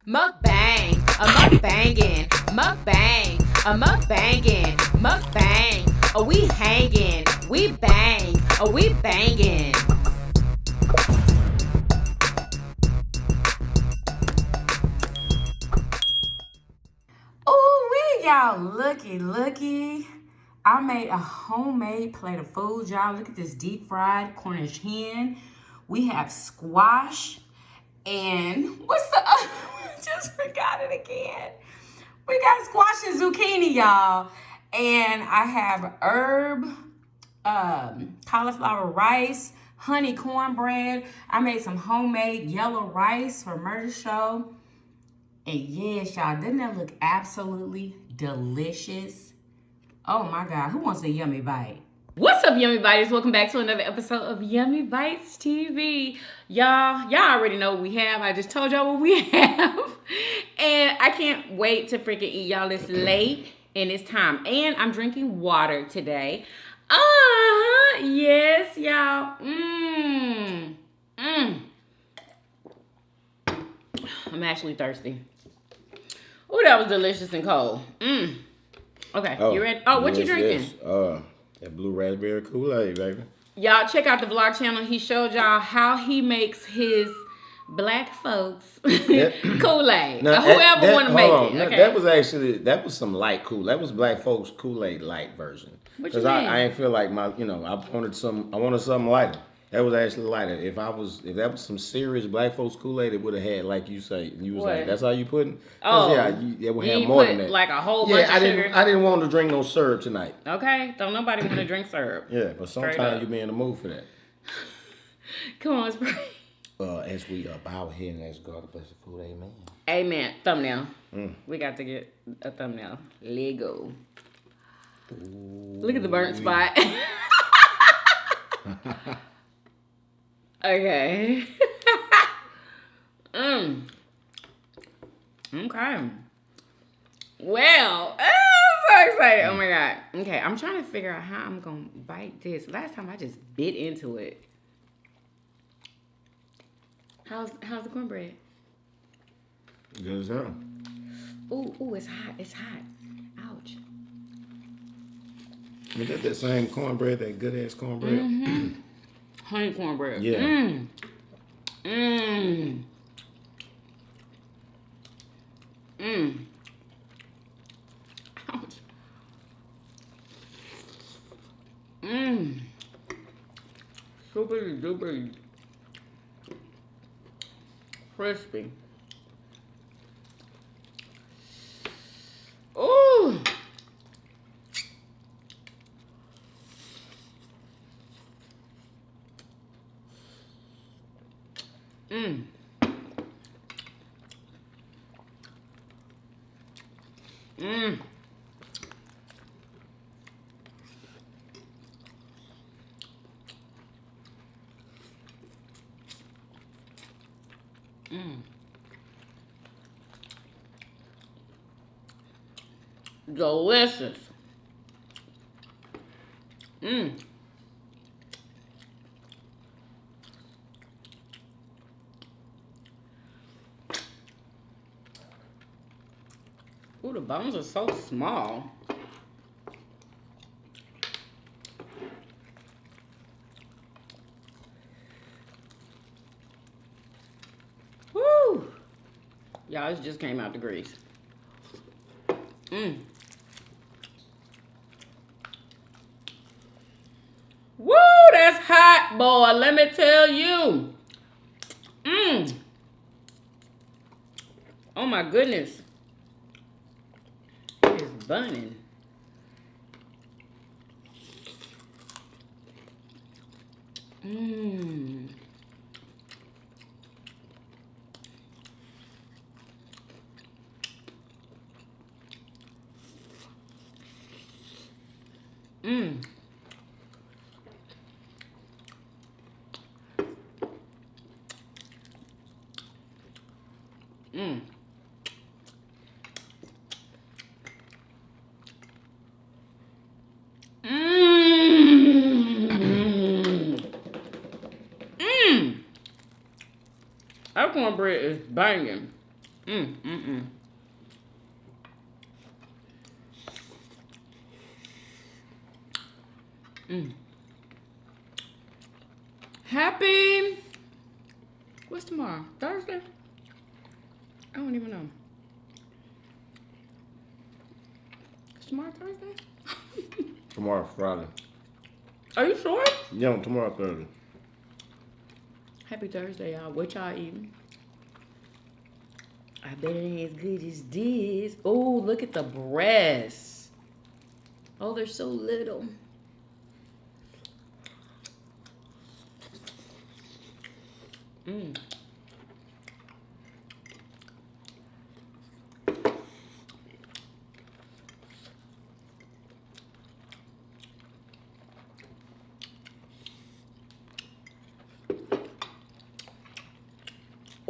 Mukbang, a mukbangin', mukbang, a mukbangin', mukbang. We hangin', we bang, we bangin'. Oh, y'all looky. I made a homemade plate of food, y'all. Look at this deep fried Cornish hen. We have squash and what's the other one? Just forgot it again. We got squash and zucchini, y'all. And I have herb, cauliflower rice, honey cornbread. I made some homemade yellow rice for Murder Show. And yes, y'all, doesn't that look absolutely delicious? Oh my God, who wants a yummy bite? What's up, Yummy Biters? Welcome back to another episode of Yummybitestv. Y'all already know what we have. I just told y'all what we have. And I can't wait to freaking eat, y'all. It's late and it's time. And I'm drinking water today. Yes, y'all. I'm actually thirsty. Oh, that was delicious and cold. Okay, you ready? Oh, what you drinking? That blue raspberry Kool-Aid, baby. Y'all check out the vlog channel. He showed y'all how he makes his black folks Kool-Aid. Whoever want to make it. Okay. That was some light Kool. That was black folks Kool-Aid light version. What you mean? I ain't feel like I wanted something lighter. That was actually lighter. If that was some serious black folks Kool-Aid, it would have had, like you say, you was like, that's how you put it? Oh, yeah, it would have more than that. Like a whole bunch of sugar. I didn't want to drink no syrup tonight. Okay, don't nobody want to drink syrup. Yeah, but sometimes you be in the mood for that. Come on, let's pray. As we bow here and ask God to bless the food, amen. Amen. Thumbnail. We got to get a thumbnail. Lego. Look at the burnt spot. Okay. Okay. Well, I'm so excited. Oh my God. Okay, I'm trying to figure out how I'm gonna bite this. Last time I just bit into it. How's the cornbread? Good as hell. Ooh, it's hot. It's hot. Ouch. Is that same cornbread, that good ass cornbread? Mm-hmm. Honey cornbread. Yeah. Ouch. Super duper crispy. Ooh. Delicious. Ooh, the bones are so small. Woo! Y'all, this just came out the grease. Woo, that's hot, boy. Let me tell you. Oh my goodness. It is burning. That cornbread is banging. Happy. What's tomorrow? Thursday? I don't even know. Is tomorrow Thursday? Tomorrow Friday. Are you sure? Yeah, tomorrow Thursday. Happy Thursday, y'all. What y'all eating? I bet it ain't as good as this. Oh, look at the breasts. Oh, they're so little.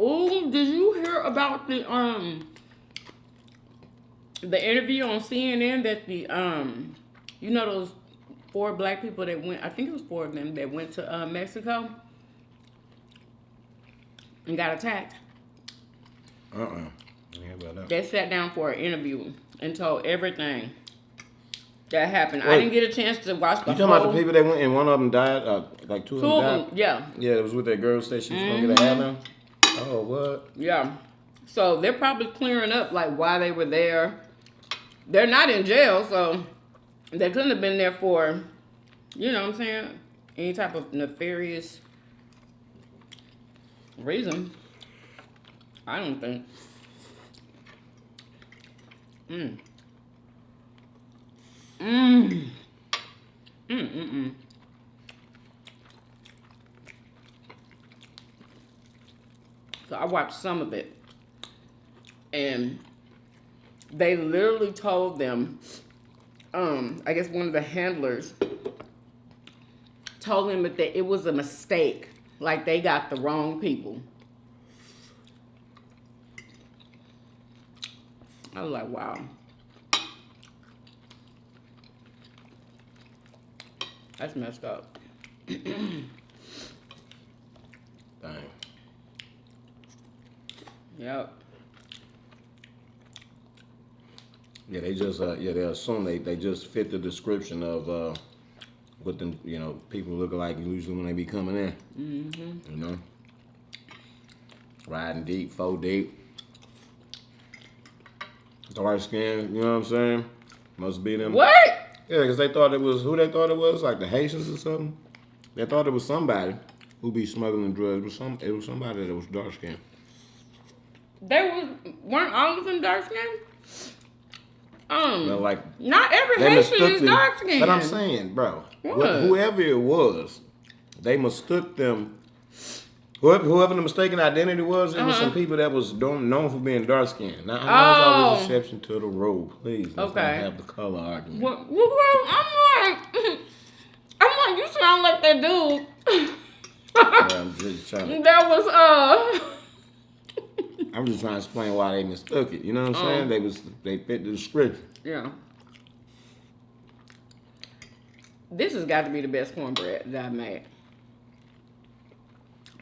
Oh, did you hear about the interview on CNN that the you know those 4 black people that went, I think it was 4 of them that went to Mexico and got attacked? Yeah, about that. They sat down for an interview and told everything that happened. Wait, I didn't get a chance to watch the You talking about the people that went and one of them died? Like 2 of them died? Yeah. Yeah, it was with that girl said she was going to get a hat now? Oh, what? Yeah. So they're probably clearing up like why they were there. They're not in jail, so they couldn't have been there for, you know what I'm saying, any type of nefarious reason. I don't think. So I watched some of it, and they literally told them, I guess one of the handlers told them that it was a mistake, like they got the wrong people. I was like, wow. That's messed up. Dang. Yep. Yeah, they just they assume they just fit the description of what the people look like usually when they be coming in. You know, riding deep, 4 deep, dark skin. You know what I'm saying? Must be them. What? Yeah, because they thought it was who they thought it was, like the Haitians or something. They thought it was somebody who be smuggling drugs. It was somebody that was dark skinned. Weren't all of them dark skinned? Like Not every Haitian is dark skinned. But I'm saying, bro, What? whoever it was, they mistook them. Whoever the mistaken identity was, it was some people that was known for being dark skinned. Now, I know it's always an exception to the rule. Please, let's not have the color argument. Well, I'm like, you sound like that dude. Yeah, I'm just trying. That was I'm just trying to explain why they mistook it. You know what I'm saying? They fit the description. Yeah. This has got to be the best cornbread that I've made.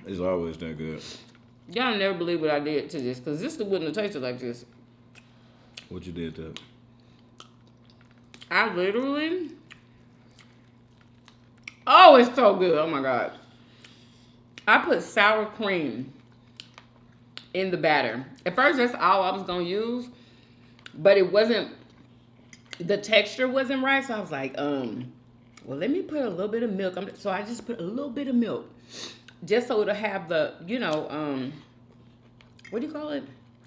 It's always that good. Y'all never believe what I did to this, because this wouldn't have tasted like this. What you did to it? I literally... Oh, it's so good. Oh, my God. I put sour cream in the batter. At first, that's all I was going to use, but it wasn't... The texture wasn't right, so I was like, well, let me put a little bit of milk. So I just put a little bit of milk. Just so it'll have the, what do you call it?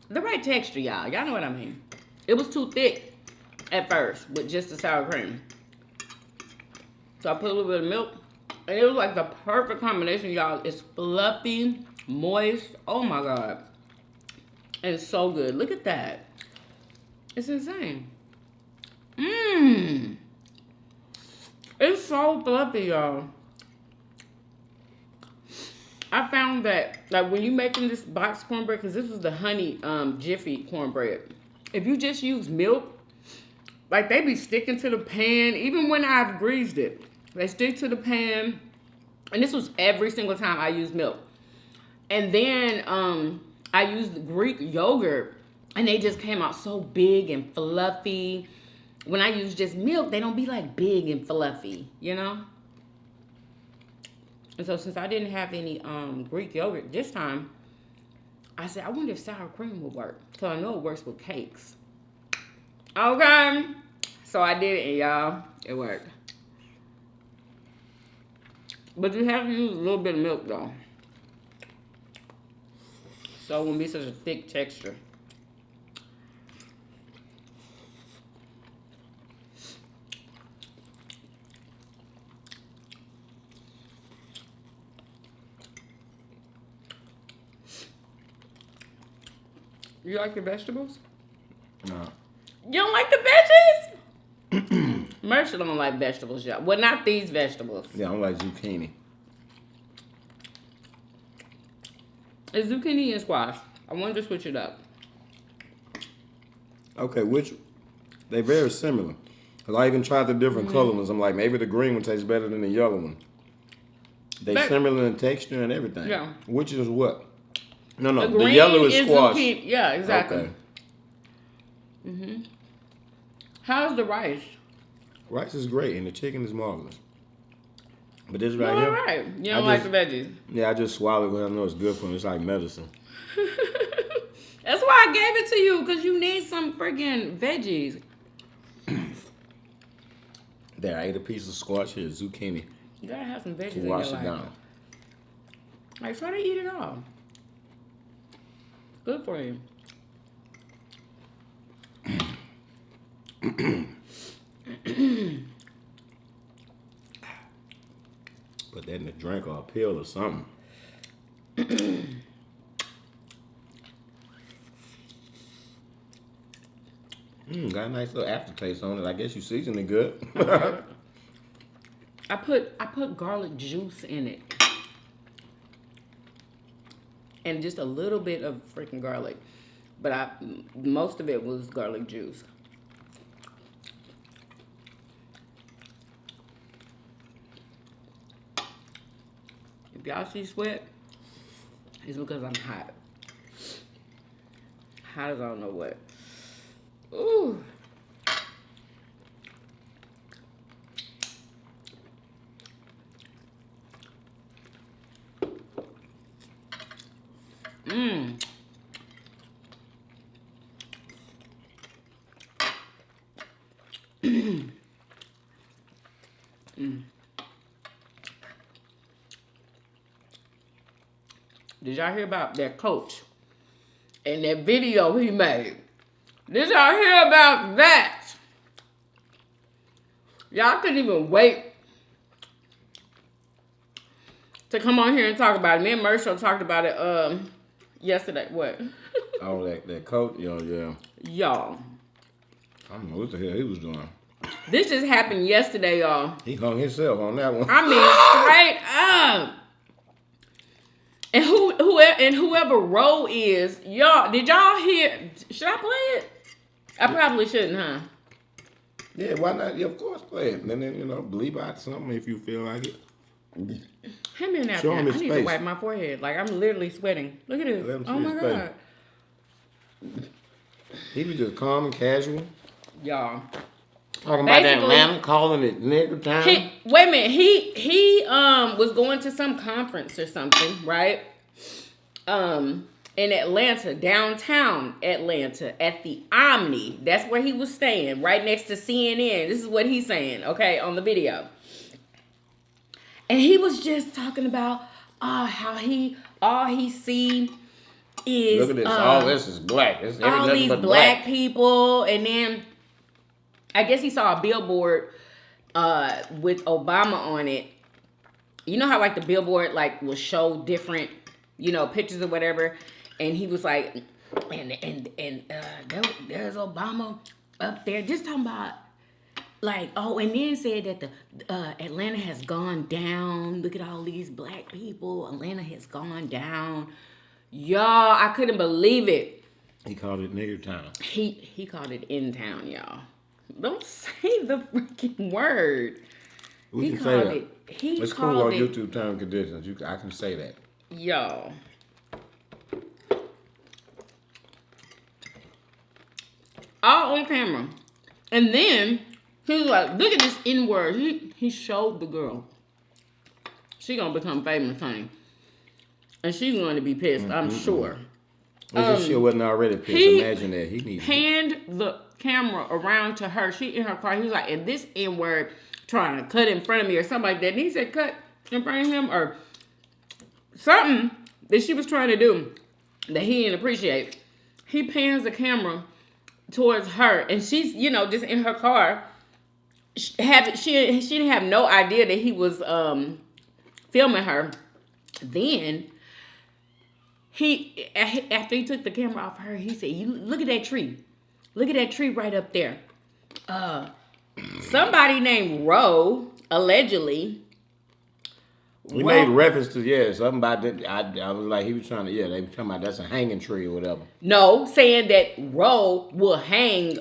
The right texture, y'all. Y'all know what I mean. It was too thick at first with just the sour cream. So I put a little bit of milk. And it was like the perfect combination, y'all. It's fluffy, moist. Oh, my God. And it's so good. Look at that. It's insane. Mmm. It's so fluffy, y'all. I found that, like, when you making this box cornbread, because this was the honey Jiffy cornbread, if you just use milk, like, they be sticking to the pan, even when I've greased it. They stick to the pan, and this was every single time I used milk. And then I used Greek yogurt, And they just came out so big and fluffy. When I use just milk, they don't be like big and fluffy, you know? And so since I didn't have any Greek yogurt this time, I said, I wonder if sour cream will work. Because I know it works with cakes. Okay. So I did it, and y'all, it worked. But you have to use a little bit of milk, though. So it won't be such a thick texture. You like your vegetables? No. You don't like the veggies? Mercer don't like vegetables, y'all. Well, not these vegetables. Yeah, I don't like zucchini. It's zucchini and squash. I wanted to switch it up. Okay, they very similar. Cause I even tried the different color ones. I'm like, maybe the green one tastes better than the yellow one. They similar in texture and everything. Yeah. Which is what? No. The green yellow is squash. Zucchini. Yeah, exactly. Okay. Mhm. How's the rice? Rice is great and the chicken is marvelous. But this right All here. right. You don't like the veggies. Yeah, I just swallow it when I know it's good for me. It's like medicine. That's why I gave it to you, because you need some freaking veggies. There, I ate a piece of squash here, zucchini. You gotta have some veggies To in your wash life. it down. Like, try to eat it all. Good for you. Put that in a drink or a pill or something. Got a nice little aftertaste on it. I guess you seasoned it good. I put garlic juice in it. And just a little bit of freaking garlic. But most of it was garlic juice. If y'all see sweat, it's because I'm hot. Hot as I don't know what. Ooh. Mmm. Did y'all hear about that coach and that video he made? Did y'all hear about that? Y'all couldn't even wait to come on here and talk about it. Me and Mercer talked about it yesterday. What? Oh, that coat? Yeah. Y'all. I don't know what the hell he was doing. This just happened yesterday, y'all. He hung himself on that one. I mean, straight up. And whoever Roe is, y'all, did y'all hear? Should I play it? I probably shouldn't, huh? Yeah, why not? Yeah, of course, play it. And then, bleep out something if you feel like it. Hand me a napkin. Show him his I need to face. wipe my forehead. Like, I'm literally sweating. Look at this. Let him see Oh, my his God. face. He was just calm and casual. Y'all. Talking about that Basically, man, calling it nigger time. Wait a minute. He was going to some conference or something, right? In Atlanta, downtown Atlanta, at the Omni. That's where he was staying, right next to CNN. This is what he's saying, okay, on the video. And he was just talking about how all he see is Look at this. All this is black. It's all nothing these but black people, and then I guess he saw a billboard with Obama on it. You know how like the billboard like will show different, pictures or whatever, and he was like, there's Obama up there, just talking about like, and then said that the Atlanta has gone down. Look at all these black people. Atlanta has gone down. Y'all, I couldn't believe it. He called it nigger time. He called it in town, y'all. Don't say the freaking word. We can say that. It's cool on YouTube term conditions. I can say that. Y'all. all on camera. And then he was like, look at this N-word. He showed the girl. She gonna become famous, honey. And she's going to be pissed, I'm sure. If she wasn't already pissed, imagine that. He needs panned the camera around to her. She in her car. He was like, and this N-word trying to cut in front of me or something like that. And he said, cut in front of him or something that she was trying to do that he didn't appreciate. He pans the camera towards her, and she's, you know, just in her car. She didn't have no idea that he was filming her. Then after he took the camera off her, he said, "You look at that tree. Look at that tree right up there." Somebody named Roe allegedly. He made reference to something about that. I was like, he was trying to they were talking about that's a hanging tree or whatever. No, saying that Roe will hang.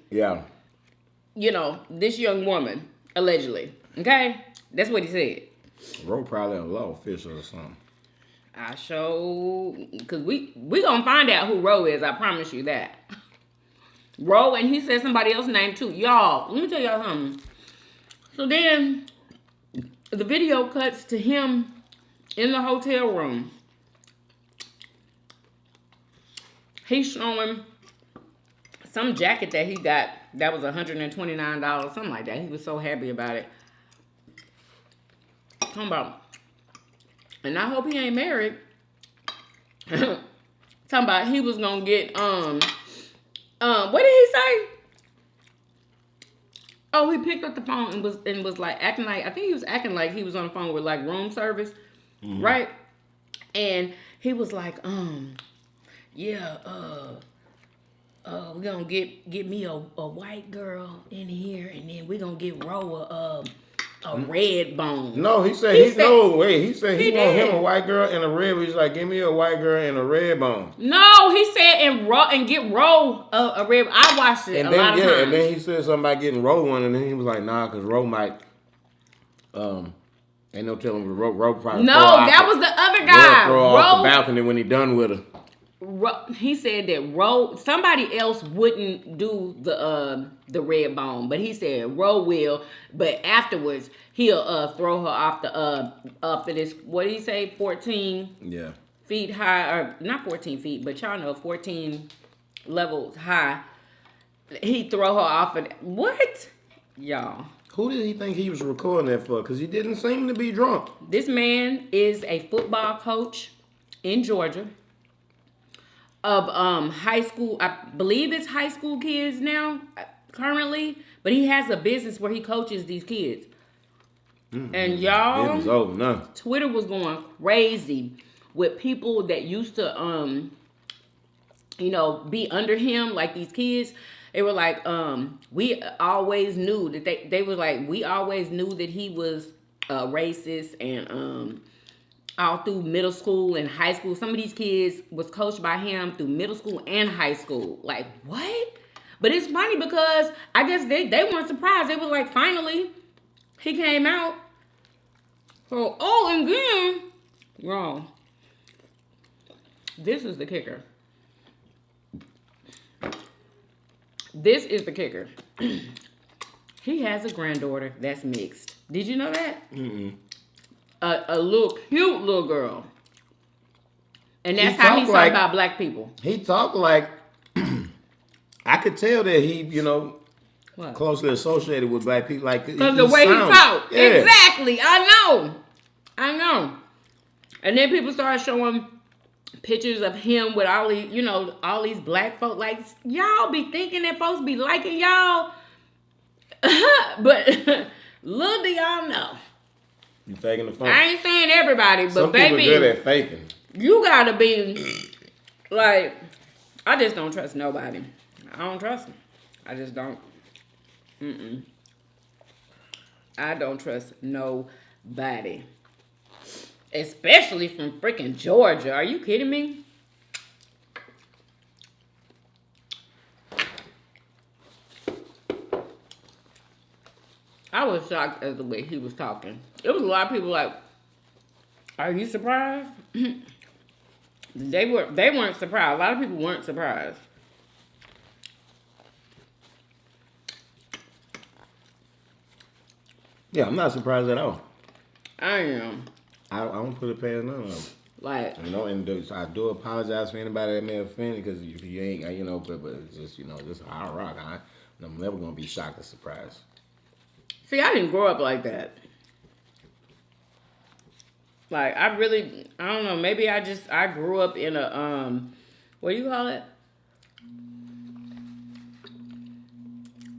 Yeah. You know, this young woman allegedly. Okay, that's what he said. Roe probably a law official or something. I show because we gonna find out who Roe is. I promise you that. Roe, and he said somebody else's name too. Y'all, let me tell y'all something. So then the video cuts to him in the hotel room. He's showing some jacket that he got that was $129, something like that. He was so happy about it. Talking about, and I hope he ain't married. Talking about he was gonna get what did he say? Oh, he picked up the phone and was like acting like, I think he was acting like he was on the phone with like room service, right? And he was like, we're gonna get me a white girl in here, and then we're gonna get Roe a red bone. No, he said he said he want him a white girl and a red. He's like, give me a white girl and a red bone. No, he said and get Roe a red. I watched it and a lot of times. And then he said something about getting Roe one, and then he was like, nah, because Roe might ain't no telling Roe probably. No, that was the other guy. Throw off the balcony when he done with her. He said that somebody else wouldn't do the red bone, but he said Roe will. But afterwards, he'll throw her off the up to this. What did he say? 14 feet high, or not 14 feet, but y'all know 14 levels high. He throw her off of what? Y'all. Who did he think he was recording that for? Because he didn't seem to be drunk. This man is a football coach in Georgia. Of high school, I believe it's high school kids now, currently, but he has a business where he coaches these kids. And y'all, it was over now. Twitter was going crazy with people that used to, be under him, like these kids. They were like, we always knew that they were like, we always knew that he was racist and all through middle school and high school. Some of these kids was coached by him through middle school and high school. Like, what? But it's funny because I guess they weren't surprised. They were like, finally, he came out. So, and then, wrong. This is the kicker. This is the kicker. He has a granddaughter that's mixed. Did you know that? Mm-mm. A little cute little girl. And that's how he's talking about black people. He talked like, I could tell that he, closely associated with black people. Like, because the way he talked. Yeah. Exactly. I know. And then people started showing pictures of him with all these, all these black folk. Like, y'all be thinking that folks be liking y'all. But little do y'all know. You faking the phone. I ain't saying everybody, but some baby, people good at faking. You gotta be like, I just don't trust nobody. I don't trust them. I just don't. I don't trust nobody, especially from freaking Georgia. Are you kidding me? I was shocked at the way he was talking. It was a lot of people like, are you surprised? They weren't surprised. A lot of people weren't surprised. Yeah, I'm not surprised at all. I am. I don't put it past none of them. Like, You know, and I do apologize for anybody that may have offended because if you ain't, you know, but it's just, you know, this is how I rock. I'm never gonna be shocked or surprised. see, I didn't grow up like that. Like, I don't know, maybe I grew up in a, what do you call it?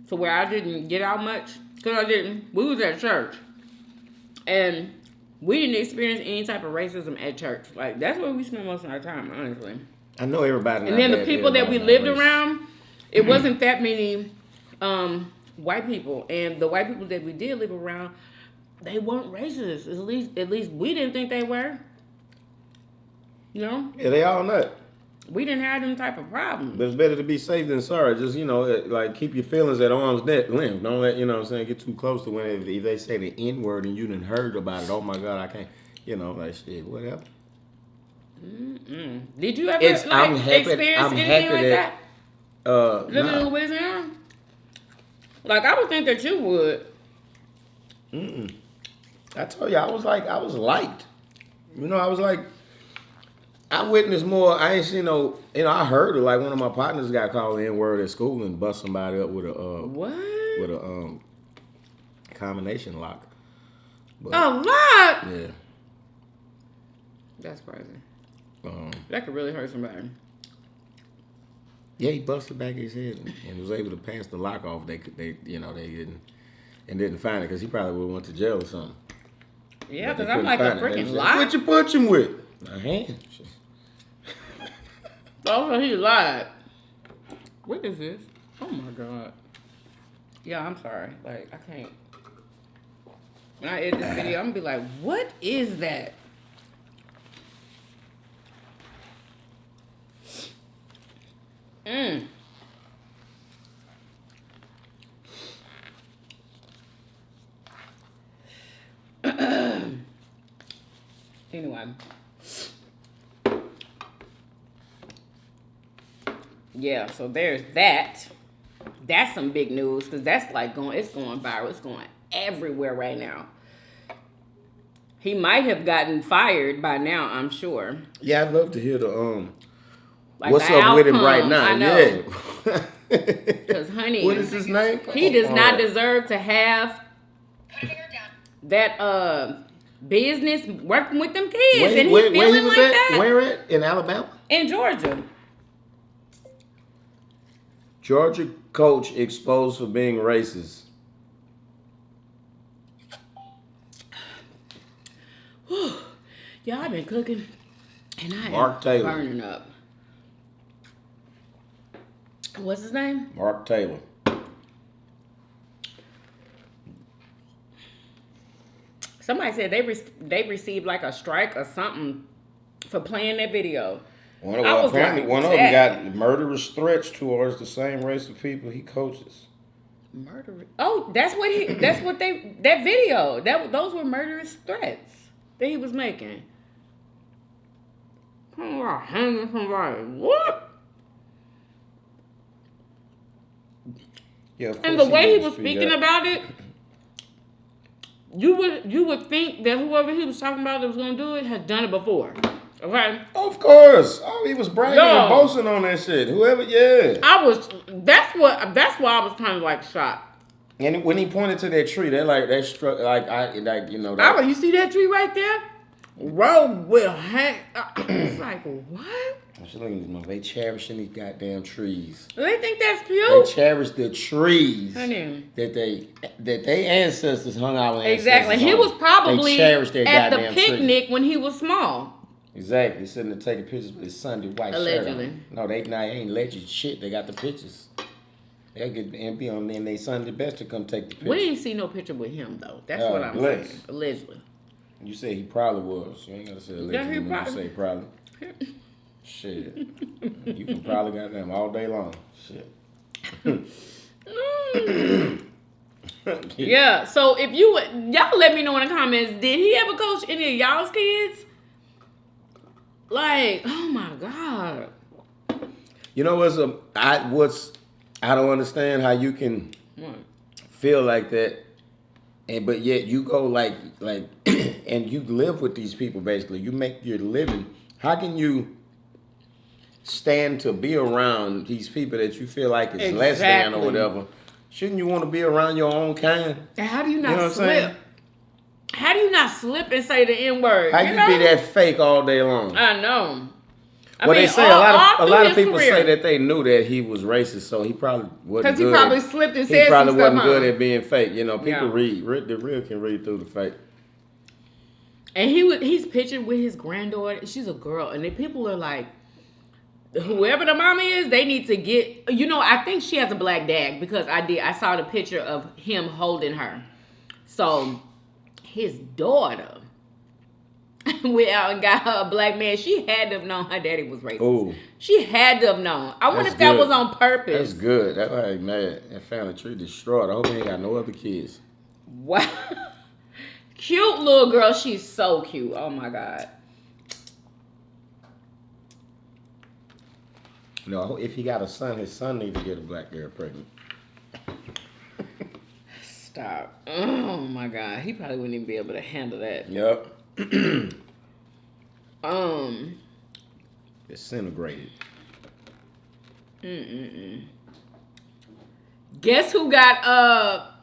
So where I didn't get out much, because we was at church. And we didn't experience any type of racism at church. Like, that's where we spent most of our time, honestly. I know everybody. And then the people that we lived around, it wasn't that many white people. And the white people that we did live around, they weren't racist. At least we didn't think they were. You know? Yeah, they all nut. We didn't have them type of problems. But it's better to be safe than sorry. Just, you know, like keep your feelings at arm's length. Don't let, you know what I'm saying, get too close to when if they say the N-word and you done heard about it. Oh my God, I can't, you know, like shit, whatever. Mm-mm. Did you ever experience anything like that? Living in Louisiana? Like, I would think that you would. I told you, I was light. You know, I was like, I witnessed more. I ain't seen no, you know, I heard it. Like one of my partners got called the N-word at school and bust somebody up with a what? With a combination lock. But, a lot? Yeah. That's crazy. That could really hurt somebody. Yeah, he busted back his head and was able to pass the lock off. They didn't find it because he probably would have went to jail or something. Yeah, because I'm like a freaking lock. What you punch him with? A hand. Oh, so he lied. What is this? Oh my God. Yeah, I'm sorry. Like, I can't. When I edit this video, I'm gonna be like, what is that? Anyway. Yeah, so there's that. That's some big news because that's like it's going viral. It's going everywhere right now. He might have gotten fired by now, I'm sure. Yeah, I'd love to hear the like what's the up outcome, with him right now. I know. Yeah. Because, honey, what is his name? He does not deserve to have that business working with them kids. And he's feeling like that. Where at? In Alabama? In Georgia. Georgia coach exposed for being racist. Y'all, I've been cooking and I Mark am Taylor. burning up. What's his name? Mark Taylor. Somebody said they received like a strike or something for playing that video. One of them got murderous threats towards the same race of people he coaches. Murderous? Oh, that video. Those were murderous threats that he was making. Hanging somebody. What? Yeah, and the way he was speaking about it, you would think that whoever he was talking about that was gonna do it had done it before. Okay. Of course. Oh, he was bragging and boasting on that shit. Whoever, yeah. That's why I was kind of like shocked. And when he pointed to that tree, that struck you know. You see that tree right there? Road will hang. It's like, what? They cherishing these goddamn trees. They think that's cute. They cherish the trees that they ancestors hung out with. Exactly. He was probably at the picnic tree. when he was small. Exactly. Sitting there taking pictures with his Sunday white shirt on. No, they ain't alleged shit. They got the pictures. They'll get the MP on there and they Sunday best to come take the picture. We didn't see no picture with him though. That's what I'm saying. Allegedly. You say he probably was. You ain't gotta say allegedly. You say probably. Shit. You can probably got them all day long. Shit. Yeah, so if y'all let me know in the comments, did he ever coach any of y'all's kids? Like, oh my God. You know I don't understand how you can feel like that but yet you go like, and you live with these people basically. You make your living. How can you stand to be around these people that you feel like is less than or whatever? Shouldn't you want to be around your own kind? And how do you not You know what I'm slip? saying? How do you not slip and say the N-word? How you be that fake all day long? I know. Well, they say a lot of people career. say that they knew that he was racist, so he probably wasn't good. Because he probably slipped and said He probably some stuff, wasn't good at being fake. You know, people Yeah. the real can read through the fake. And he's pictured with his granddaughter. She's a girl, and the people are like, whoever the mama is, they need to get. You know, I think she has a black dad because I saw the picture of him holding her. So his daughter went out and got her a black man. She had to have known her daddy was racist. Ooh. She had to have known. I wonder if that was on purpose. That's good. That's why mad. That family tree destroyed. I hope he ain't got no other kids. Wow. Cute little girl. She's so cute. Oh my God. No, if he got a son, his son needs to get a black girl pregnant. Stop. Oh my God. He probably wouldn't even be able to handle that. Yep. Disintegrated. Guess who got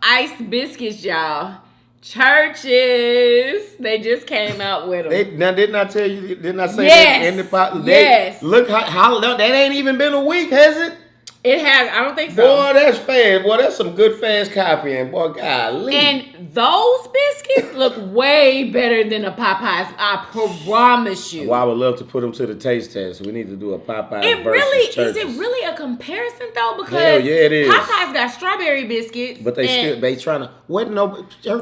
iced biscuits, y'all? Churches. They just came out with them. Didn't I tell you? Didn't I say Yes. that in the pot? Yes. Look how that ain't even been a week, has it? It has. I don't think so. Boy, that's fast. Boy, that's some good fast copying. Boy, golly. And those biscuits look way better than a Popeyes. I promise you. Well, I would love to put them to the taste test. We need to do a Popeyes It versus really Churches. Is it really a comparison though? Because Hell yeah, it is. Popeyes got strawberry biscuits, But they trying to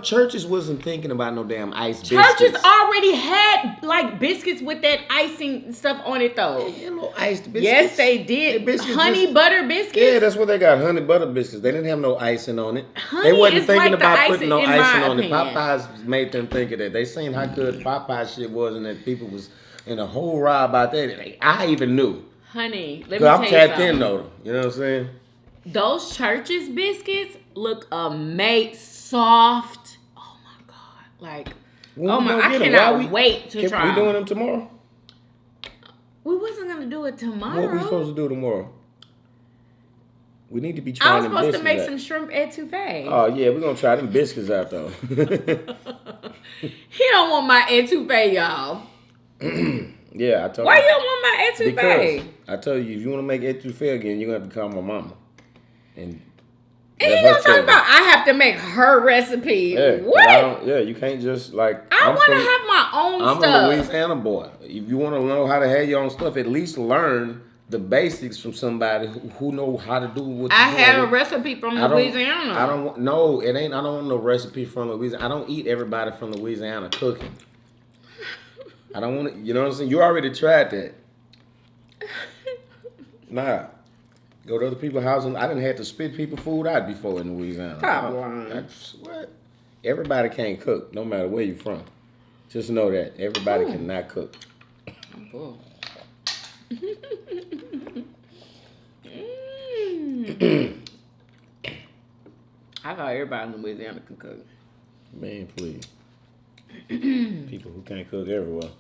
Churches wasn't thinking about no damn ice Churches biscuits. already had like biscuits with that icing stuff on it though. Yeah, no iced biscuits. Yes, they did. Honey butter biscuits. Yeah, that's what they got. Honey butter biscuits. They didn't have no icing on it. Honey They wasn't is thinking like the about icing, putting no in icing my on it. opinion. Popeyes made them think of that. They seen how good Popeyes shit was, and that people was in a whole ride about that. I even knew. Honey, let me I'm tell you tapped something. in though. You know what I'm saying? Those Churches biscuits look amazing, soft. Oh my God, like I cannot wait to try. We doing them tomorrow? We wasn't gonna do it tomorrow. What we supposed to do tomorrow? We need to be I trying was them supposed to biscuits make out. some shrimp etouffee. Oh yeah, we're gonna try them biscuits out though. He don't want my etouffee, y'all. Yeah, I told Why you. you don't want my etouffee? Because I told you, if you want to make etouffee again, you're gonna have to call my mama. And And you gonna talk about I have to make her recipe? Yeah, What? you can't just like. I want to have my own I'm stuff. a Louisiana boy. If you want to know how to have your own stuff, at least learn the basics from somebody who know how to do what I you had a recipe from Louisiana. I don't want no. It ain't. I don't want no recipe from Louisiana. I don't eat everybody from Louisiana cooking. I don't want to. You know what I'm saying? You already tried that. Nah. Go to other people's houses. I didn't have to spit people's food out before in Louisiana. What? Everybody can't cook, no matter where you're from. Just know that everybody cannot cook. I thought everybody in Louisiana could cook. Man, please. People who can't cook everywhere.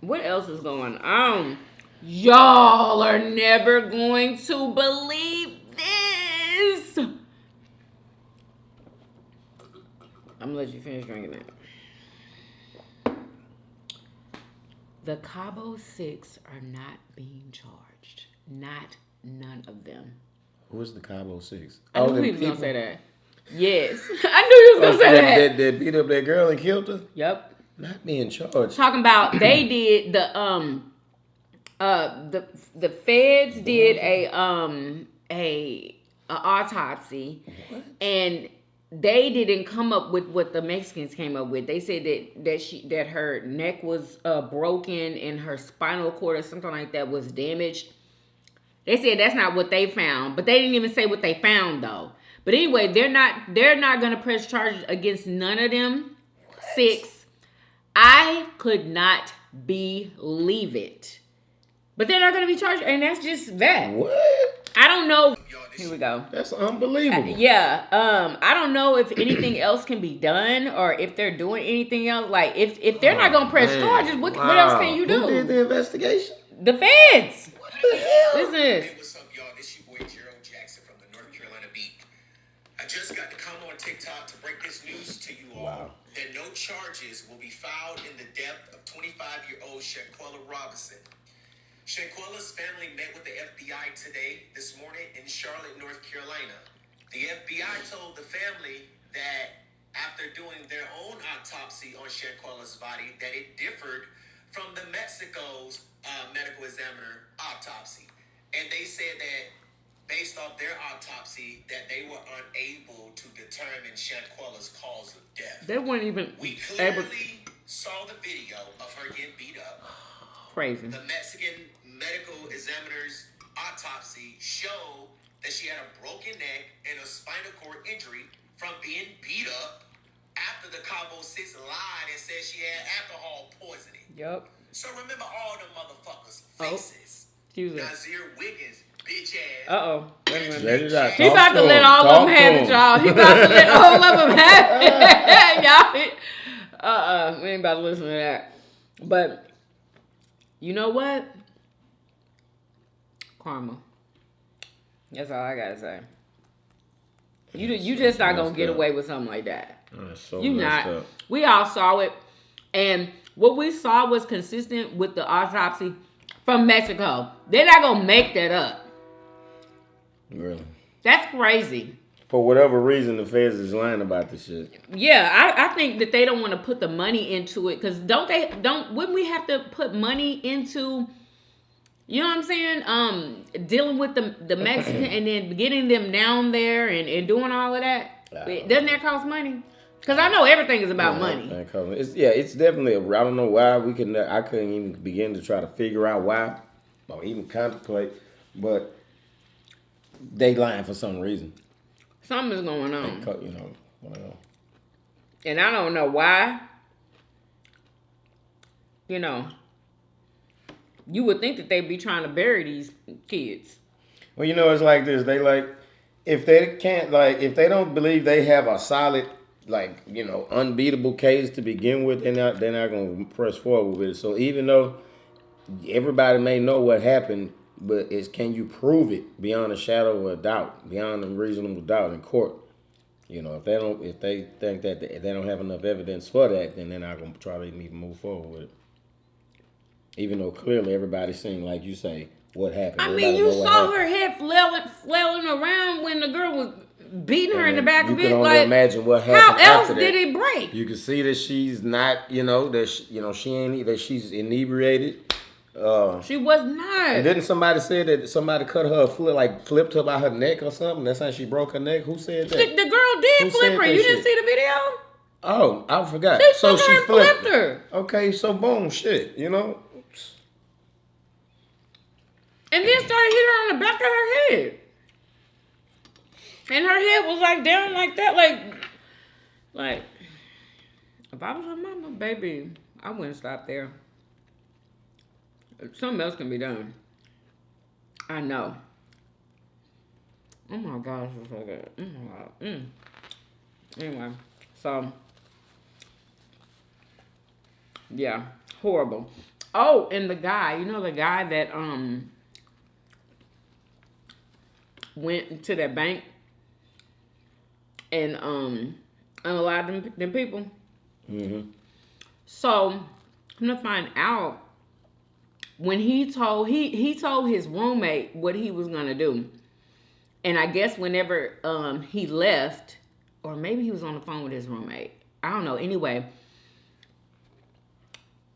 What else is going on? Y'all are never going to believe this. I'm gonna let you finish drinking that. The Cabo 6 are not being charged. None of them. Who is the Cabo 6? I knew he was gonna say that. Yes, I knew he was gonna say that. That beat up that girl and killed her? Yep. Not being charged. Talking about they did the feds did a autopsy. What? And they didn't come up with what the Mexicans came up with. They said that her neck was broken and her spinal cord or something like that was damaged. They said that's not what they found, but they didn't even say what they found though. But anyway, they're not gonna press charges against none of them. What? 6. I could not believe it. But they're not gonna be charged, and that's just that. What? I don't know. Y'all Here we go. That's unbelievable. I don't know if anything else can be done or if they're doing anything else. Like, if they're not going to press charges, what else can you do? Who did the investigation? The feds. What the hell? Listen. Hey, what's up, y'all? This your boy, Gerald Jackson from the North Carolina beat. I just got to come on TikTok to break this news to you all. That no charges will be filed in the death of 25-year-old Shanquella Robinson. Shanquella's family met with the FBI this morning in Charlotte, North Carolina. The FBI told the family that after doing their own autopsy on Shanquella's body, that it differed from the Mexico's medical examiner autopsy. And they said that based off their autopsy, that they were unable to determine Shanquella's cause of death. They weren't even We clearly saw the video of her getting beat up. Crazy. The Mexican medical examiner's autopsy showed that she had a broken neck and a spinal cord injury from being beat up after the Cabo 6 lied and said she had alcohol poisoning. Yup. So remember all the motherfuckers' faces. Excuse me. Nazir Wiggins, bitch ass. Uh-oh. Wait a minute. Let it out. He about to let all of them have it, y'all. He about to let all of them have it. Y'all. We ain't about to listen to that. But you know what? Karma. That's all I gotta say. You just not gonna get away with something like that. So You not. We all saw it, and what we saw was consistent with the autopsy from Mexico. They're not gonna make that up. Really? That's crazy. For whatever reason, the feds is lying about this shit. Yeah, I think that they don't want to put the money into it because wouldn't we have to put money into, you know what I'm saying? Dealing with the Mexican and then getting them down there and doing all of that. Doesn't that cost money? Because I know everything is about money. It's definitely. I don't know why I couldn't even begin to try to figure out why, or even contemplate. But they lying for some reason. Something is going on. You know, well. And I don't know why. You know, you would think that they'd be trying to bury these kids. Well, you know, it's like this. They if they don't believe they have a solid, unbeatable case to begin with, they're not going to press forward with it. So even though everybody may know what happened, but can you prove it beyond a shadow of a doubt, beyond a reasonable doubt in court? You know, if they think that they don't have enough evidence for that, then they're not going to try to even move forward with it. Even though clearly everybody's saying, like you say, what happened. I mean, you saw her head flailing around when the girl was beating her in the back of it. You can only imagine what happened. How else did it break? You can see that she's not, that she's inebriated. She was not. And didn't somebody say that somebody cut her flipped her by her neck or something? That's how she broke her neck. Who said that? The girl did flip her. You didn't see the video? Oh, I forgot. She flipped her. Okay, so boom, shit, you know. And then started hitting her on the back of her head. And her head was down like that, like if I was her mama, baby, I wouldn't stop there. Something else can be done. I know. Oh my gosh, it's so good. Oh my God. Anyway, so yeah, horrible. Oh, and the guy that went to that bank and unalived them people. Mm-hmm. So I'm gonna find out when he told his roommate what he was gonna do, and I guess whenever he left, or maybe he was on the phone with his roommate. I don't know. Anyway,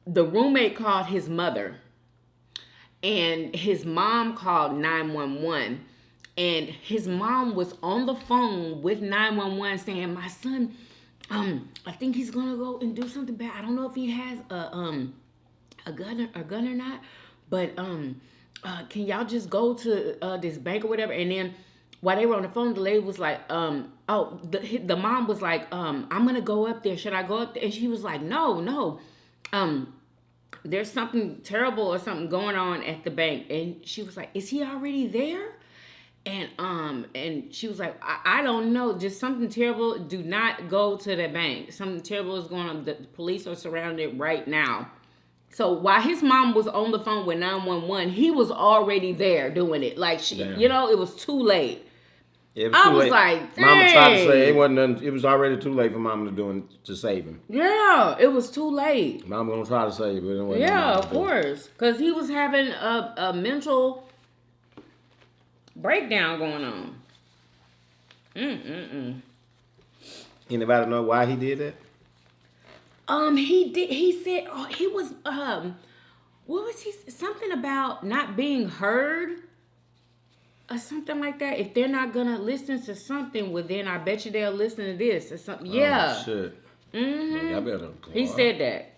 the roommate called his mother, and his mom called 911. And his mom was on the phone with 911 saying, "My son, I think he's gonna go and do something bad. I don't know if he has a gun or not, but can y'all just go to this bank or whatever?" And then while they were on the phone, the lady was like, the mom was like, "I'm gonna go up there. Should I go up there?" And she was like, "No, there's something terrible or something going on at the bank." And she was like, "Is he already there?" And she was like, I don't know, just something terrible. Do not go to the bank. Something terrible is going on. The police are surrounded right now. So while his mom was on the phone with 911, he was already there doing it. Like, it was too late. It was too late. Like, dang. Mama tried to say it wasn't nothing. It was already too late for Mama to save him. Yeah, it was too late. Mama gonna try to save him, but it wasn't. Yeah, of course, because he was having a mental breakdown going on. Anybody know why he did that? He said, he was, what was he, something about not being heard or something like that. If they're not gonna listen to something, well then I bet you they'll listen to this or something. Yeah. Oh, shit. Well, he said that.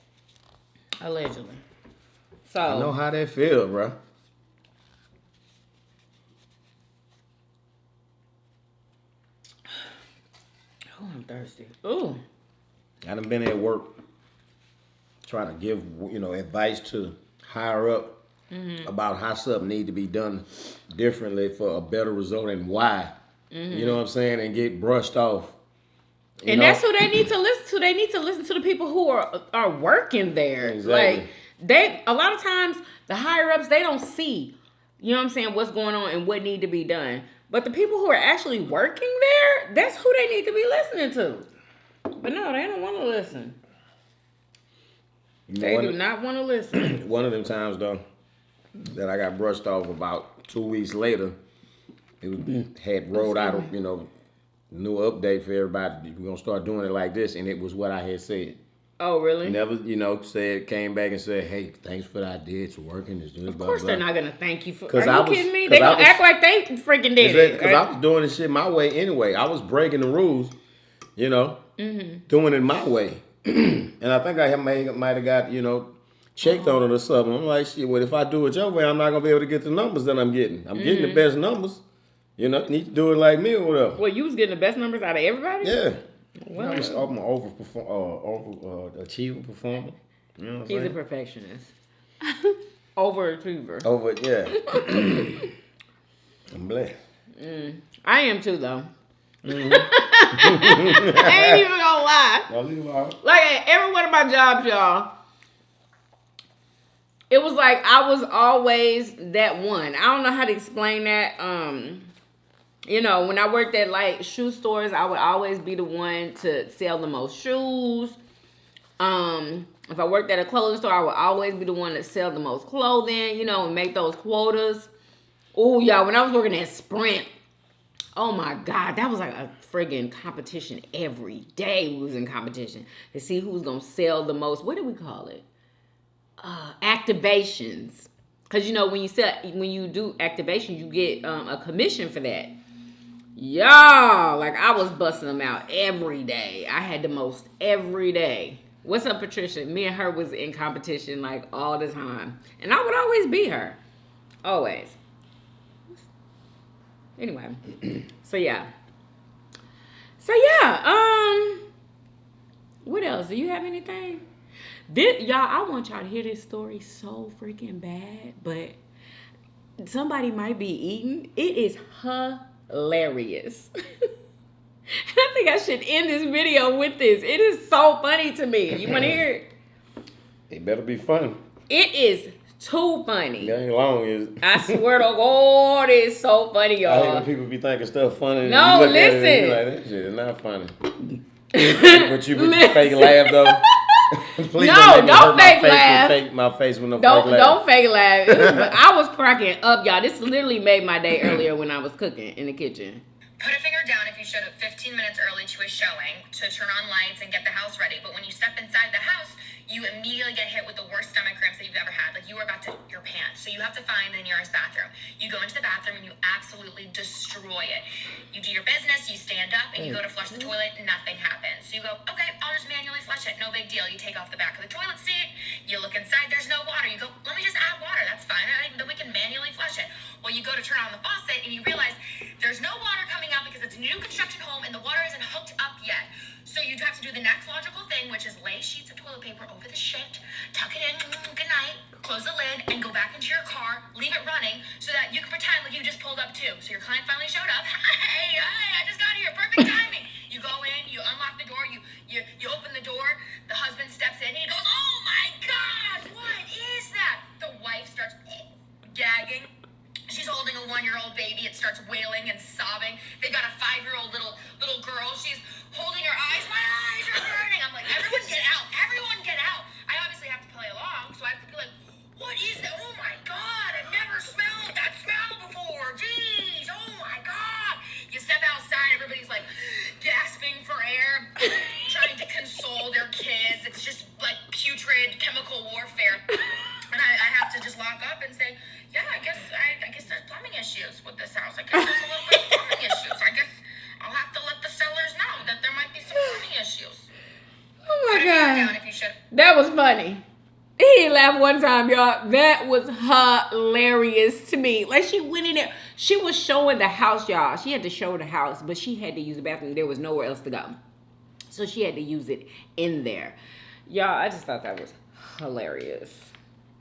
Allegedly. So. I know how that feel, bro. Oh, I'm thirsty. Ooh. I done been at work trying to give, advice to higher up about how something need to be done differently for a better result and why. You know what I'm saying? And get brushed off. And that's who they need to listen to. They need to listen to the people who are working there. Exactly. Like, a lot of times, the higher ups, they don't see, you know what I'm saying, what's going on and what need to be done. But the people who are actually working there, that's who they need to be listening to. But no, they don't want to listen. They do not want to listen. One of them times, though, that I got brushed off about 2 weeks later, had rolled out, new update for everybody. We're going to start doing it like this. And it was what I had said. Oh, really? Never, came back and said, hey, thanks for the idea. It's working. It's doing Of course they're not going to thank you for it. Are you kidding me? They're going to act like they freaking did it. Because I was doing this shit my way anyway. I was breaking the rules, doing it my way. And I think I might have got, checked on it or something. I'm like, shit, well, if I do it your way, I'm not going to be able to get the numbers that I'm getting. I'm getting the best numbers. You need to do it like me or whatever. Well, you was getting the best numbers out of everybody? Yeah. Well, I'm an overachiever performer. You know what I'm He's saying? a perfectionist. Overachiever. I'm blessed. I am too, though. I ain't even gonna lie. Like at every one of my jobs, y'all, it was like I was always that one. I don't know how to explain that. When I worked at like shoe stores, I would always be the one to sell the most shoes. If I worked at a clothing store, I would always be the one to sell the most clothing, and make those quotas. Oh, y'all, when I was working at Sprint, oh my God, that was like a friggin' competition every day. We was in competition to see who was gonna sell the most. What do we call it? Activations. Cause when you do activation, you get a commission for that. Y'all, like I was busting them out every day. I had the most every day. What's up, Patricia? Me and her was in competition like all the time. And I would always beat her. Always. Anyway. So yeah. What else? Do you have anything? Y'all, I want y'all to hear this story so freaking bad, but somebody might be eating. It is hilarious. And I think I should end this video with this. It is so funny to me. You want to hear it? It better be fun. It is too funny. It ain't long, is it? I swear to God, it's so funny, y'all. I hate when people be thinking stuff funny. No, and you look listen. At it and you like, that shit is not funny. But you fake laugh, though. Please don't fake laugh. My face with no fake laugh. Don't fake laugh. I was cracking up, y'all. This literally made my day earlier when I was cooking in the kitchen. Put a finger down if you showed up 15 minutes early to a showing to turn on lights and get the house ready. But when you step inside the house, you immediately get hit with the worst stomach cramps that you've ever had. Like you were about to your pants. So you have to find the nearest bathroom. You go into the bathroom and you absolutely destroy it. You do your business, you stand up, and you go to flush the toilet, nothing happens. So you go, okay, I'll just manually flush it. No big deal. You take off the back of the toilet seat. You look inside, there's no water. You go, let me just add water. That's fine. Then we can manually flush it. Well, you go to turn on the faucet and you realize there's no water coming out because it's a new construction home and the water isn't hooked up yet. So you'd have to do the next logical thing, which is lay sheets of toilet paper over the shit, tuck it in, good night, close the lid, and go back into your car, leave it running, so that you can pretend like you just pulled up too. So your client finally showed up. Hey, I just got here. Perfect timing. You go in, you unlock the door, you open the door, the husband steps in, and he goes, oh my God, what is that? The wife starts gagging. She's holding a 1-year-old baby. It starts wailing and sobbing. They got a 5-year-old little girl. She's holding her eyes. My eyes are burning. I'm like, everyone get out. Everyone get out. I obviously have to play along, so I have to be like, what is that? Oh my God, I've never smelled that smell before. Jeez, oh my God. You step outside, everybody's like gasping for air, trying to console their kids. It's just like putrid chemical warfare. And I have to just lock up and say, yeah, I guess there's plumbing issues with this house. I guess there's a little bit of plumbing issues. I guess I'll have to let the sellers know that there might be some plumbing issues. Oh my God. If you should. That was funny. He laughed one time, y'all. That was hilarious to me. Like, she went in there. She was showing the house, y'all. She had to show the house, but she had to use the bathroom. There was nowhere else to go. So she had to use it in there. Y'all, I just thought that was hilarious.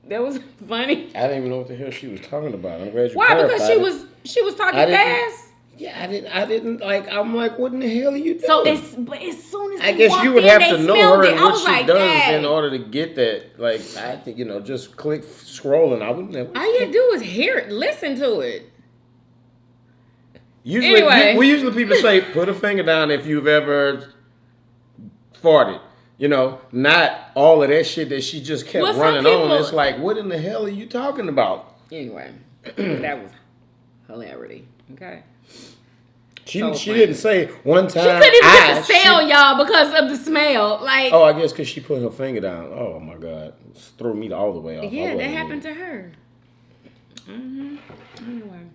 That was funny. I didn't even know what the hell she was talking about. I'm glad you Why? clarified Because she was talking fast. Yeah, I didn't like. I'm like, what in the hell are you doing? So but as soon as I guess you would have to know her and what she like, does Dad. in order to get that. Like, I think just click scrolling. I wouldn't have. All you do is hear it, listen to it. Usually, Anyway. we usually people say, put a finger down if you've ever farted. Not all of that shit that she just kept running on. It's like, what in the hell are you talking about? Anyway, that was hilarity. Okay. She So she funny. didn't say one time. She couldn't even get the sale, y'all, because of the smell. Like, Oh, I guess because she put her finger down. Oh my God, threw me all the way off. yeah, that happened to her. Anyway,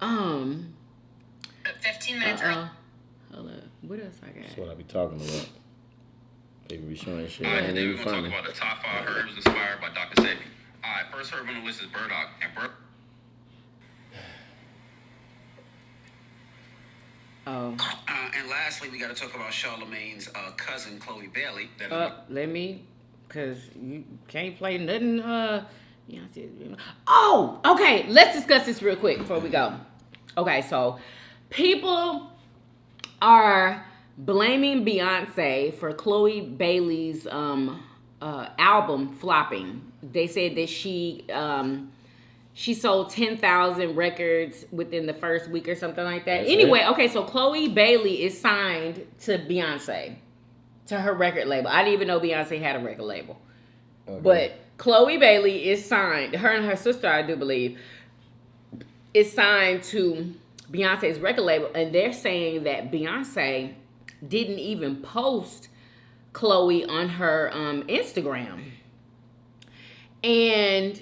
15 minutes early. hold up. What else I got? That's what I be talking about. People be showing shit. Alright, Ain't today even we're going to funny. talk about the top 5 herbs inspired by Dr. Sebi. Alright, first herb on the list is burdock. Oh, And lastly, we got to talk about Charlamagne's cousin, Chloe Bailey. let me, because you can't play nothing. Beyonce. Oh, okay. Let's discuss this real quick before we go. Okay, so people are blaming Beyonce for Chloe Bailey's album flopping. They said that she sold 10,000 records within the first week or something like that. That's anyway, it. okay, so Chloe Bailey is signed to Beyonce, to her record label. I didn't even know Beyonce had a record label. Okay. But Chloe Bailey is signed, her and her sister, I do believe, is signed to Beyonce's record label. And they're saying that Beyonce didn't even post Chloe on her Instagram. And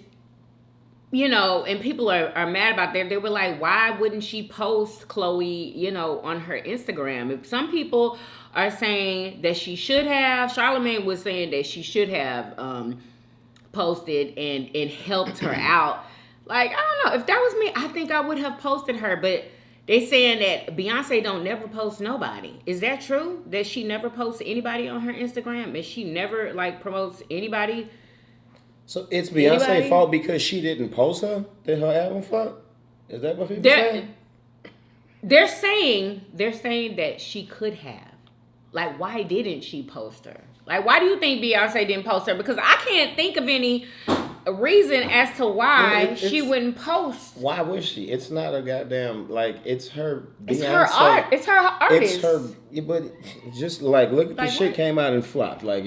and people are mad about that. They were like, why wouldn't she post Chloe, on her Instagram? If some people are saying that she should have, Charlamagne was saying that she should have posted and helped her out. Like, I don't know. If that was me, I think I would have posted her. But they saying that Beyonce don't never post nobody. Is that true? That she never posts anybody on her Instagram? And she never, promotes anybody? So it's Beyonce's Anybody? fault because she didn't post her? That her album flopped? Is that what people saying? They're saying that she could have. Like, why didn't she post her? Like, why do you think Beyonce didn't post her? Because I can't think of any reason as to why she wouldn't post. Why would she? It's not a goddamn, it's her Beyonce. It's her art. It's her artist. It's her, but just look at the shit what? came out and flopped. Like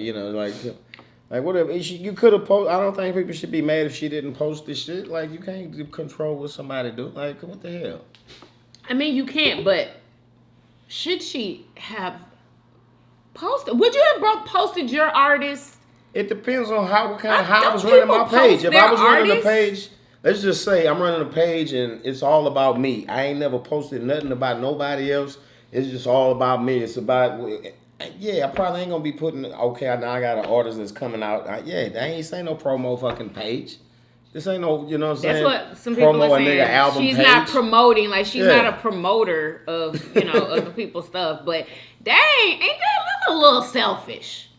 whatever. You could have posted. I don't think people should be mad if she didn't post this shit. Like, you can't control what somebody do. Like, what the hell? I mean, you can't, but should she have posted? Would you have posted your artist? It depends on how I was Don't running my people page. post If their I was running a artists? page, let's just say I'm running a page and it's all about me. I ain't never posted nothing about nobody else. It's just all about me. It's about, I probably ain't gonna be putting, okay, now I got an artist that's coming out. I ain't saying no promo fucking page. This ain't no, you know what I'm saying? That's what some people are saying. A nigga album she's page. not promoting, like she's not a promoter of, you know, other people's stuff. But dang, ain't that a little selfish?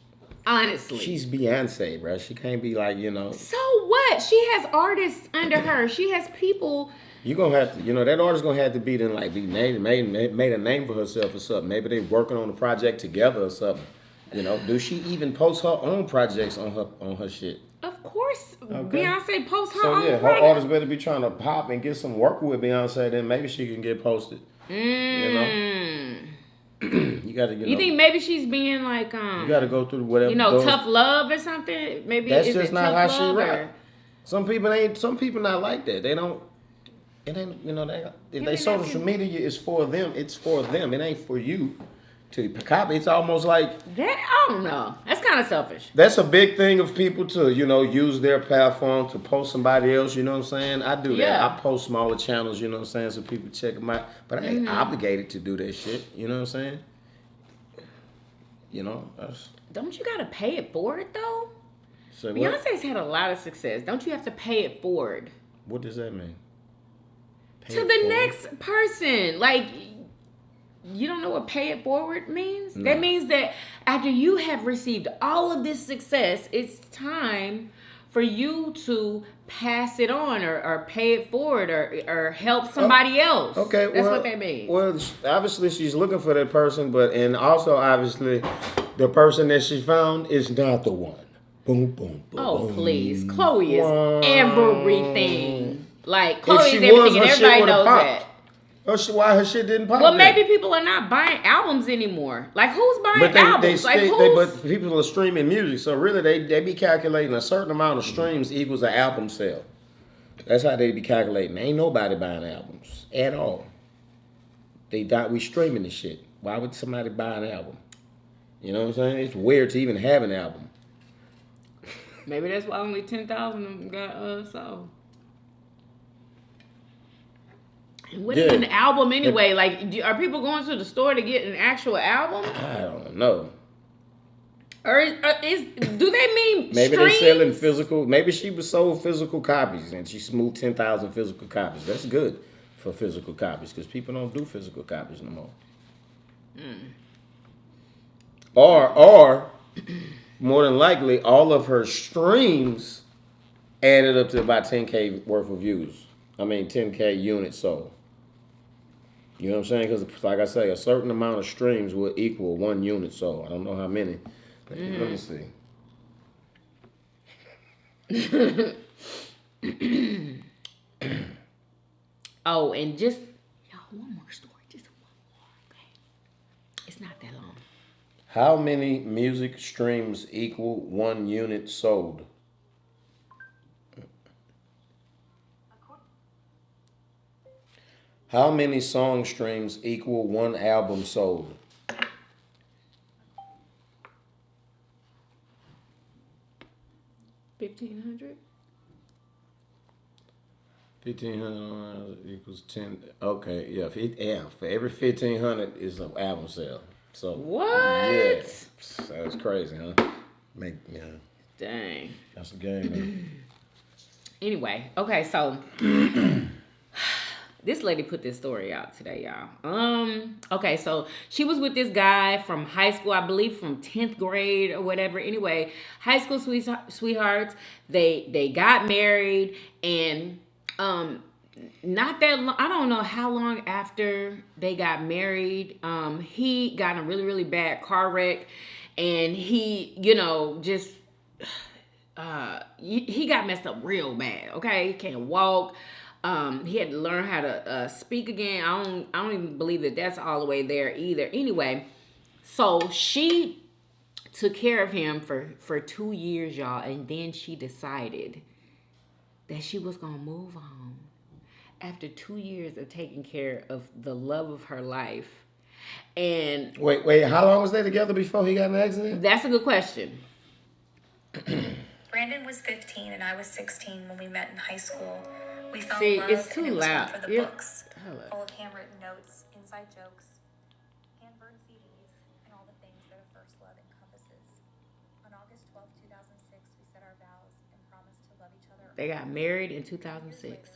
Honestly. She's Beyonce, bro. She can't be like, you know. So what? She has artists under her. She has people. You gonna have to, you know, that artist gonna have to be then like be made a name for herself or something. Maybe they working on a project together or something. You know, do she even post her own projects on her shit? Of course, Beyonce posts her own. So yeah, her artist better be trying to pop and get some work with Beyonce. Then maybe she can get posted. You know, you gotta. You think maybe she's being like You gotta go through whatever. You know, tough love or something. Maybe that's just not how she rap. Or... Some people not like that. They don't. It ain't, you know, if they social media is for them, it's for them. It ain't for you to copy. It's almost like that. I don't know. That's kind of selfish. That's a big thing of people to, you know, use their platform to post somebody else. You know what I'm saying? I do that. I post smaller channels. You know what I'm saying, so people check them out. But I ain't obligated to do that shit. You know what I'm saying? You know. Don't you gotta pay it forward though? So Beyonce's had a lot of success. Don't you have to pay it forward? What does that mean? To the next person. Like, you don't know what pay it forward means? No. That means that after you have received all of this success, it's time for you to pass it on or pay it forward or help somebody else. Okay, that's what that means. Well, obviously she's looking for that person, and also obviously the person that she found is not the one. Boom, boom, boom. Oh, please. Chloe is everything. Like, Chloe is everything, and everybody knows that. Why her shit didn't pop? Well, maybe people are not buying albums anymore. Like, who's buying albums? But people are streaming music, so really they be calculating a certain amount of streams equals an album sale. That's how they be calculating. Ain't nobody buying albums at all. We streaming the shit. Why would somebody buy an album? You know what I'm saying? It's weird to even have an album. Maybe that's why only 10,000 got sold. What is an album anyway? Like, are people going to the store to get an actual album? I don't know. Or do they mean maybe streams? They selling physical? Maybe she was sold physical copies and she smoothed 10,000 physical copies. That's good for physical copies because people don't do physical copies no more. Or more than likely, all of her streams added up to about 10K worth of views. 10K units sold. You know what I'm saying? Because, like I say, a certain amount of streams will equal 1 unit sold. I don't know how many. Let me see. Oh, and just one more story. Just one more. Okay. It's not that long. How many music streams equal 1 unit sold? How many song streams equal 1 album sold? 1,500. 1,500 equals 10. Okay, yeah. For every 1,500 is an album sale. So what? Yeah, that's crazy, huh? Dang. That's a game, man. Anyway, okay, so this lady put this story out today, y'all. Okay, so she was with this guy from high school, I believe from 10th grade or whatever. Anyway, high school sweethearts. They got married, and not that long, I don't know how long after they got married, he got in a really, really bad car wreck, and he, just he got messed up real bad. Okay, he can't walk. He had to learn how to speak again. I don't even believe that that's all the way there either. Anyway, so she took care of him for 2 years, y'all, and then she decided that she was gonna move on after 2 years of taking care of the love of her life. And wait, how long was they together before he got in an accident? That's a good question. Brandon was 15 and I was 16 when we met in high school. We fell See, in love, it's too and it was loud. one for the books, full of handwritten notes, inside jokes, handburned CDs, and all the things that a first love encompasses. On August 12, 2006, we said our vows and promised to love each other They got married in 2006.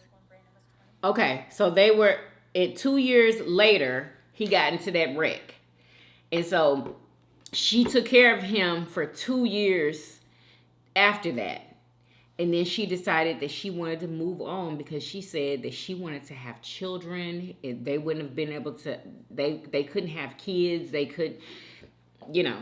Okay, so they were, 2 years later, he got into that wreck. And so she took care of him for 2 years after that. And then she decided that she wanted to move on because she said that she wanted to have children. They wouldn't have been able to, they couldn't have kids. They could, you know.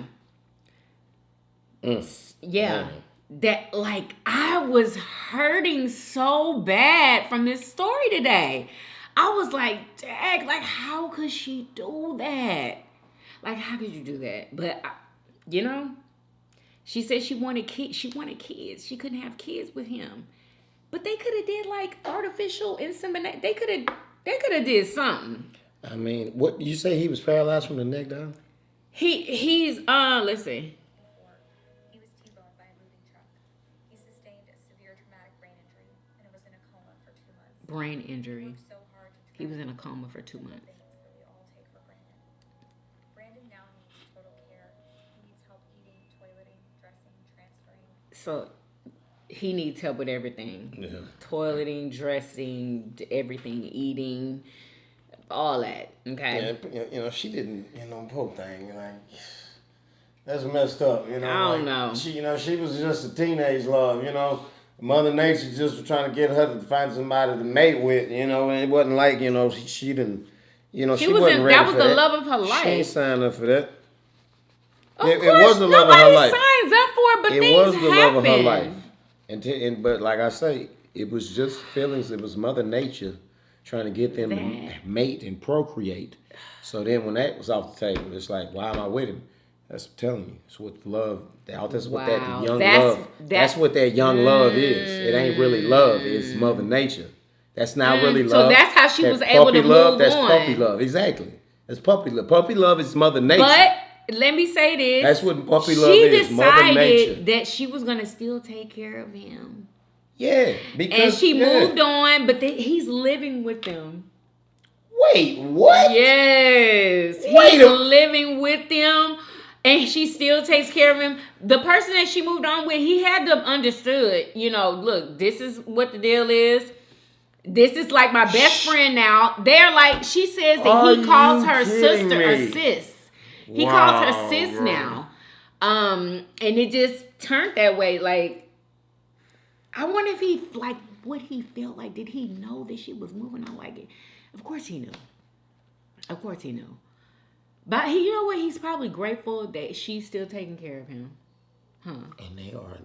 Yeah. That, like, I was hurting so bad from this story today. I was like, dang, like, how could she do that? Like, how could you do that? But, you know, she said she wanted kids. She wanted kids. She couldn't have kids with him. But they could have did, like, artificial insemination. They could have did something. I mean, what, you say he was paralyzed from the neck down? He's, let's see. Brain injury. He was in a coma for 2 months. Brandon now needs total care. He needs help eating, toileting, dressing, transferring. So he needs help with everything. Yeah. Toileting, dressing, everything, eating, all that. Okay. Yeah, you know, she didn't, you know, poor thing, like, that's messed up, you know. I don't like, know. She, you know, she was just a teenage love, you know. Mother Nature just was trying to get her to find somebody to mate with, you know, and it wasn't like, you know, she didn't, you know, she wasn't ready that was for the that. love of her life. She ain't signed up for that. Of it course, was the love of her nobody life. signs up for it, but It things was the happen. love of her life. And but like I say, it was just feelings. It was Mother Nature trying to get them to mate and procreate. So then when that was off the table, it's like, why am I with him? That's what I'm telling you. It's what love. That's what that young love. That's what that young love is. It ain't really love. It's Mother Nature. That's not really love. So that's how she was able to move That's on. puppy love. Exactly. That's puppy love. Puppy love is Mother Nature. But let me say this. That's what puppy love is. Mother Nature. She decided that she was going to still take care of him. Yeah. Because, and she moved on, but he's living with them. Wait, what? Yes. He's living with them. And she still takes care of him. The person that she moved on with, he had to understood, you know, look, this is what the deal is. This is like my best friend now. They're like, she says that he calls her sister or sis. He calls her sis now. And it just turned that way. Like, I wonder if he, like, what he felt like. Did he know that she was moving on like it? Of course he knew. Of course he knew. But you know what? He's probably grateful that she's still taking care of him. Huh. And they are.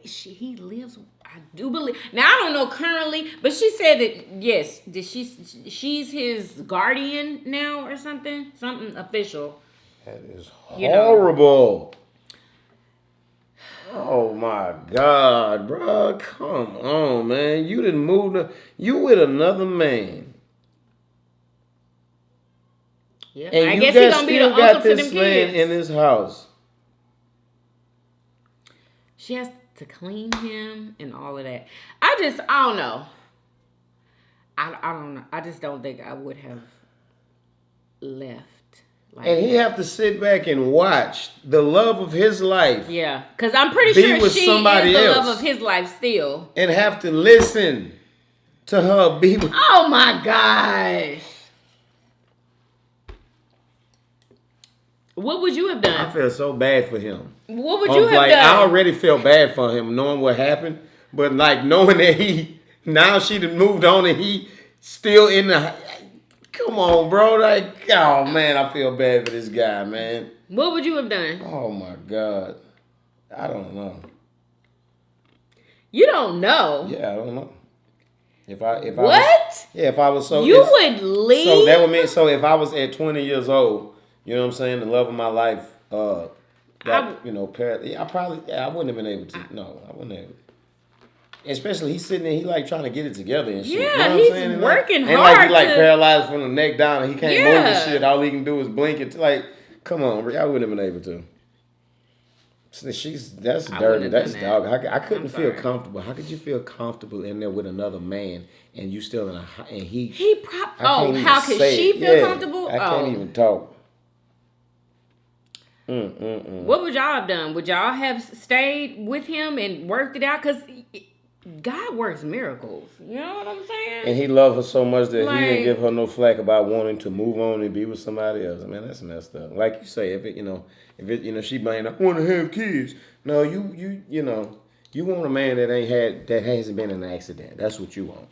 He lives, I do believe. Now, I don't know currently, but she said that, yes, that she's his guardian now or something. Something official. That is horrible. Oh, my God, bro. Come on, man. You didn't move. You with another man. Yeah, and I guess he's gonna be the uncle to them kids. Man in his house. She has to clean him and all of that. I don't know. I don't know. I just don't think I would have left. Like and he have to sit back and watch the love of his life. Yeah, because I'm pretty sure with she somebody is the else. love of his life still. And have to listen to her be with. Oh my gosh. What would you have done? I feel so bad for him. What would you have done? I already feel bad for him knowing what happened. But like knowing that now she done moved on and he still in the, come on bro. Like, oh man, I feel bad for this guy, man. What would you have done? Oh my God. I don't know. You don't know? Yeah, I don't know. If I what? If I was you would leave? So that would mean, so if I was at 20 years old, you know what I'm saying? The love of my life, I wouldn't have been able to. No, I wouldn't have. Especially he's sitting there, he like trying to get it together and shit. Yeah, you know he's what I'm saying? working hard. And like he like paralyzed from the neck down and he can't move and shit. All he can do is blink it. Like, come on, I wouldn't have been able to. That's dirty. That's dog. I couldn't feel comfortable. How could you feel comfortable in there with another man and you still in how could she feel comfortable? I can't even talk. What would y'all have done? Would y'all have stayed with him and worked it out? Because God works miracles. You know what I'm saying? And he loved her so much that Like, he didn't give her no flack about wanting to move on and be with somebody else. Man, that's messed up. Like you say, if she blamed, I want to have kids. No, you want a man that hasn't been in an accident. That's what you want.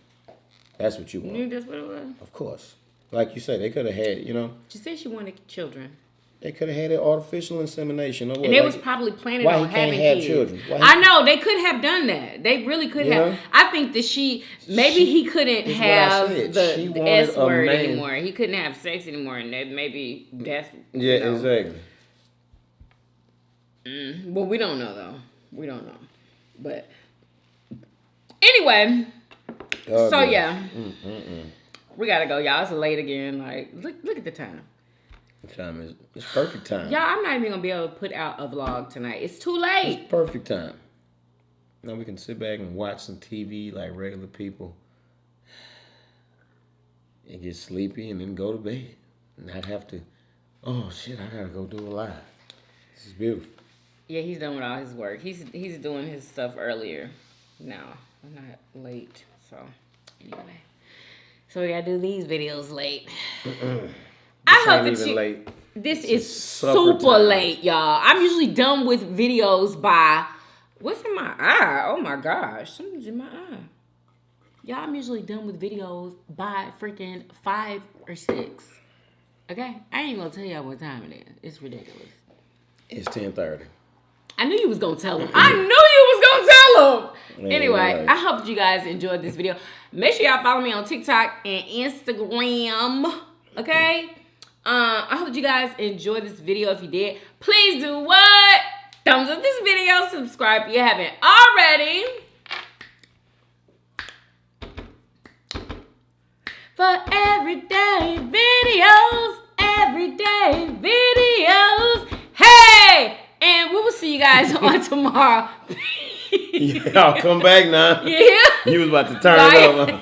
That's what you want. You that's what it was? Of course. Like you said, they could have had, She said she wanted children. They could have had an artificial insemination. Or what? And they was probably planning on having kids. Children? I know, they could have done that. They really could have. I think that he couldn't have the S word anymore. He couldn't have sex anymore. And maybe that's... Yeah, exactly. Well, we don't know, though. We don't know. But anyway, we gotta go, y'all. It's late again. Like, look at the time. The time is it's perfect time. Y'all, I'm not even gonna be able to put out a vlog tonight. It's too late. It's perfect time. Now we can sit back and watch some TV like regular people, and get sleepy, and then go to bed, and not have to. Oh shit! I gotta go do a live. This is beautiful. Yeah, he's done with all his work. He's doing his stuff earlier. No, I'm not late. So anyway, so we gotta do these videos late. I hope that late. This is super late, y'all. I'm usually done with videos by what's in my eye? Oh my gosh, something's in my eye. Y'all, I'm usually done with videos by freaking 5 or 6. Okay, I ain't gonna tell y'all what time it is. It's ridiculous. It's 10:30. I knew you was gonna tell him. I knew you was gonna tell him. Man, anyway, right. I hope you guys enjoyed this video. Make sure y'all follow me on TikTok and Instagram. Okay? I hope you guys enjoyed this video. If you did, please do what? Thumbs up this video. Subscribe if you haven't already. For everyday videos. Hey! And we will see you guys on tomorrow. Y'all come back now. Yeah. You was about to turn it over.